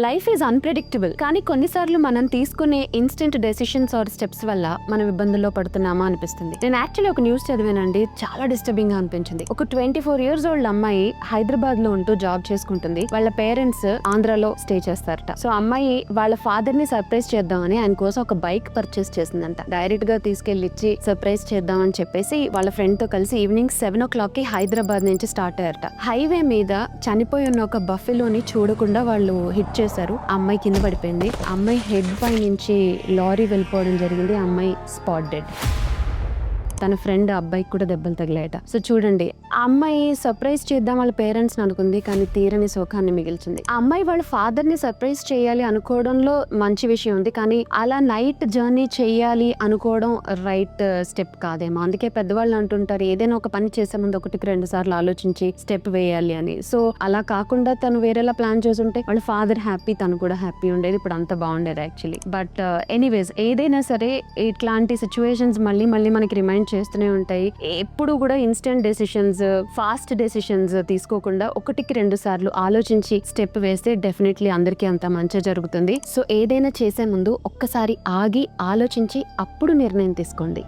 Life is unpredictable, కానీ కొన్నిసార్లు మనం తీసుకునే ఇన్స్టెంట్ డెసిషన్స్ ఆర్ స్టెప్స్ వల్ల మనం ఇబ్బందుల్లో పడుతున్నామా అనిపిస్తుంది. నేను యాక్చువల్లీ ఒక న్యూస్ చదివానండి, చాలా డిస్టర్బింగ్ గా అనిపించింది. ఒక 24 years ఓల్డ్ అమ్మాయి హైదరాబాద్ లో ఉంటూ జాబ్ చేసుకుంటుంది. వాళ్ళ పేరెంట్స్ ఆంధ్రాలో స్టే చేస్తారట. సో అమ్మాయి వాళ్ళ ఫాదర్ ని సర్ప్రైజ్ చేద్దామని ఆయన కోసం ఒక బైక్ పర్చేస్ చేసిందంట. డైరెక్ట్ గా తీసుకెళ్లి ఇచ్చి సర్ప్రైజ్ చేద్దామని చెప్పేసి వాళ్ళ ఫ్రెండ్ తో కలిసి ఈవినింగ్ 7 o'clock కి హైదరాబాద్ నుంచి స్టార్ట్ అయ్యారట. హైవే మీద చనిపోయి ఉన్న ఒక బఫెలోని చూడకుండా వాళ్ళు హిట్ చేశారు. అమ్మాయి కింద పడిపోయింది. అమ్మాయి హెడ్ పై నుంచి లారీ వెళ్ళిపోవడం జరిగింది. అమ్మాయి స్పాట్ డెడ్. తన ఫ్రెండ్ అబ్బాయికి కూడా దెబ్బలు తగిలాయట. సో చూడండి, ఆ అమ్మాయి సర్ప్రైజ్ చేద్దాం వాళ్ళ పేరెంట్స్ అనుకుంది, కానీ తీరని శోకాన్ని మిగిల్చింది. ఆ అమ్మాయి వాళ్ళ ఫాదర్ ని సర్ప్రైజ్ చేయాలి అనుకోవడంలో మంచి విషయం ఉంది, కానీ అలా నైట్ జర్నీ చేయాలి అనుకోవడం రైట్ స్టెప్ కాదేమో. అందుకే పెద్దవాళ్ళు అంటుంటారు, ఏదైనా ఒక పని చేసే ముందు 1-2 సార్లు ఆలోచించి స్టెప్ వేయాలి అని. సో అలా కాకుండా తను వేరేలా ప్లాన్ చేసుంటే వాళ్ళ ఫాదర్ హ్యాపీ, తను కూడా హ్యాపీ ఉండేది. ఇప్పుడు అంత బాగుండేది యాక్చువల్లీ. బట్ ఎనీవేస్, ఏదైనా సరే ఇట్లాంటి సిచ్యువేషన్స్ మళ్ళీ మళ్ళీ మనకి రిమైండ్ చేస్తూనే ఉంటాయి. ఎప్పుడు కూడా ఇన్స్టెంట్ డెసిషన్స్, ఫాస్ట్ డెసిషన్స్ తీసుకోకుండా 1-2 సార్లు ఆలోచించి స్టెప్ వేస్తే డెఫినెట్లీ అందరికీ అంత మంచి జరుగుతుంది. సో ఏదైనా చేసే ముందు ఒక్కసారి ఆగి ఆలోచించి అప్పుడు నిర్ణయం తీసుకోండి.